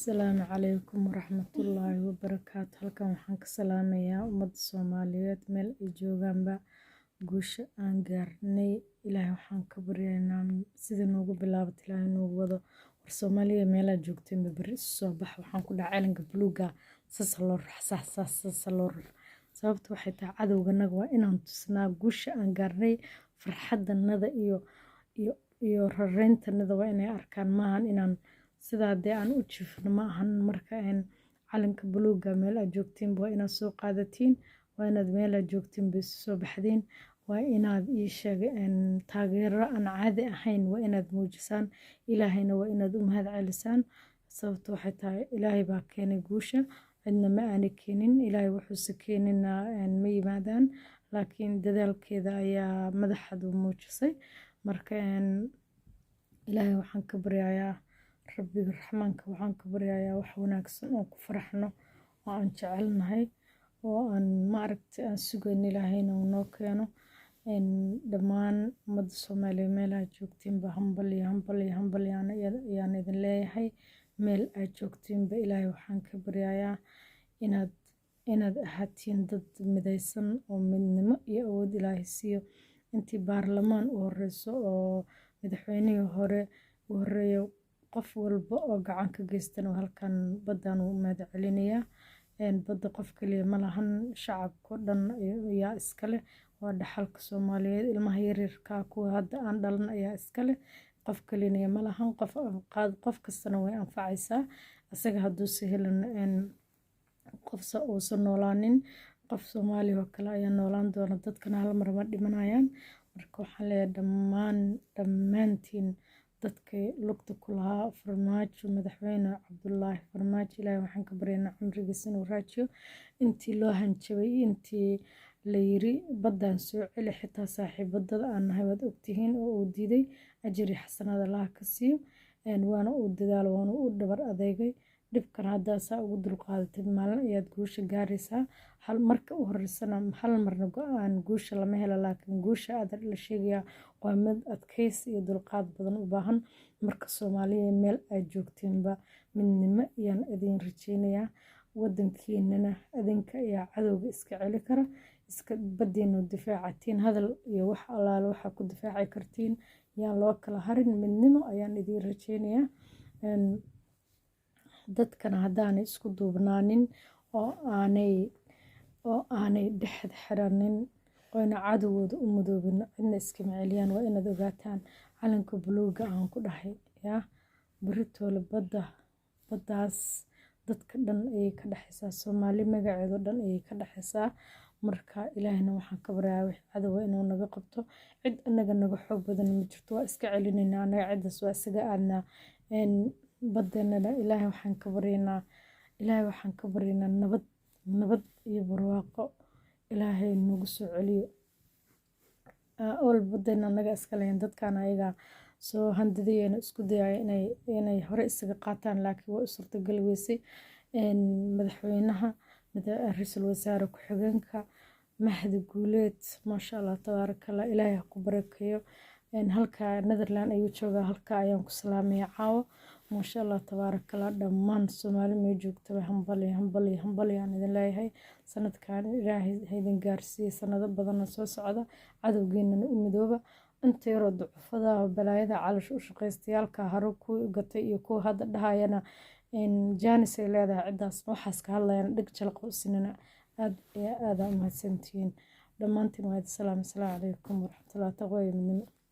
Asalaamu calaykum waraxmatullaahi wabarakaatu. Halkan waxaan ka salaamayaa ummadda Soomaaliyeed meel ay joogaanba. Guusha aan gaarnay ilaahay waxaan ka baryaynaa sida noogu bilaabat ilaahay noogu wado. War Soomaaliya meelaad joogteenba bari isu soo bax. Waxaan ku dhaca calanka buluuga sasa loo sasa loo sababta waxay tahay cadowganaga waa inaan tusnaa guusha aan gaarnay, farxadanada iyo rareyntanada waa inay arkaan, maahan inaan sidaa dee aan u jiifno ma ahan. Marka calanka buluuga meel aad joogtiin waa inaad soo qaadatiin, waa inaad meel aad joogtiin bay soo baxdeen, waa inaad ii sheegeen taageero aan caadi ahayn waa inaad muujisaan, ilaahayna waa inaad u mahad celisaan. Sababta waxay tahay ilaahay baa keenay guusha, cidna ma aani keenin. Ilaahay wuxuuse keenina ma yimaadaan, laakiin dadaalkeeda ayaa madaxadu muujisay. Marka ilaahay waxaan ka baryayaa rabbiga raxmaanka, waxaan ka baryayaa wax wanaagsan oo ku faraxno oo aan jecelnahay oo aan maaragtay aan sugayn ilaahayna uu noo keeno. Dhammaan ummadda Soomaaliya meel aad joogtiinba hambal ayaan idin leeyahay. Meel aad joogtiinba ilaahay waxaan ka baryayaa inaad ahaatiin dad midaysan oo midnimo iyo awood ilaahay siiyo. Intii baarlamaan u horeyso oo madaxweynihii hore u horeeyo qof walba oo gacan ka geystan halkan badan u mahad celinayaa. Badda qof kaliya ma lahan, shacabka dhan ayaa iskale, waa dhaxalka Soomaaliyeed. Ilmaha yaryarka kuwa hadda aan dhalan ayaa iskale, qof kaliya ma lahan. Qof kastana way anfacaysaa asaga hadduu si helan qofsa uusan noolaanin. Qof Soomaali oo kale ayaa noolaan doona, dadkana hal mar ma dhimanayaan. Marka waxaan leeyahay dhammaantiin dadkay lugta ku lahaa farmaajo, madaxweyne Cabdullaahi Farmaajo, ilaahay waxaan ka baryaynaa cumrigiisa inuu raajiyo. Intii loo hanjabay, intii la yiri baddaan soo celi, xitaa saaxiibadada aan nahay waad ogtihiin oo uu diiday, ajri xasanada Allah ka siiyo. Waana uu dadaalo, waana uu dhabar adeegay. Dhibkan haddaa saa ugu dulqaadatid maalin ayaad guusha gaaraysaa. Marka u horeysana hal marna go'aan guusha lama helo, laakiin guusha aad la sheegaya waa mid adkaysi iyo dulqaad badan u baahan. Marka Soomaaliya meel aad joogtiinba midnimo ayaan idin rajaynayaa. Wadankiinana adinka ayaa cadowga iska celi kara, iska baddiina difaacatiin. Hadal iyo wax allaale waxa ku difaaci kartiin yaan loo kala harin. Midnimo ayaan idin rajaynayaa. Dadkana haddaanay isku duubnaanin oo aanay dhexda xiranin oyna cadowgooda u mudoobin, cidna iskama celiyaan. Waa inaad ogaataan calanka buluuga aan ku dhahay beritoole baddaas dadka dhan ayay ka dhaxaysaa, Soomaali magaceedo dhan ayay ka dhaxaysaa. Marka ilaahayna waxaan ka baryayaa wix cadowa inuu naga qabto. Cid anaga naga xoog badan ma jirto, waa iska celinayna anaga, ciddaas waa isaga aadnaa. Baddeennana ilaahay waxaan ka baryaynaa nabad iyo barwaaqo ilaahay nagu soo celiyo. Baddeena anaga iska lahayn, dadkaan ayaga soo handadayeen isku dayaya inay hore isaga qaataan, laakiin waa u suurtagali weysay. Madaxweynaha, ra'iisul wasaare ku-xigeenka Mahdi Guuleed, maasha Allah tabaarakallah, ilaahay ha ku barakeeyo. Halka Netherland ayuu joogaa, halka ayaan ku salaamayaa caawa. maasha Allah tabaarakallah. Dhammaan Soomaali meel joogtaba hambal ayaan idin leeyahay. Sanadkan ilaahay ha idin gaarsiiyo sanado badan soo socda, cadowgeennana u midooba. Inta yaroo ducufada balaayada caloosha u shaqaystayaalka haro ku gatay iyo kuwa hadda dhahayana jaanis ay leedahay, ciddaas waxaas ka hadlayana dhig jalqa u sinina. aad u mahadsantihiin dhammaantiin. Waa salaam. Assalaamu calaykum waraxmatullaahi taala wa barakaatuh.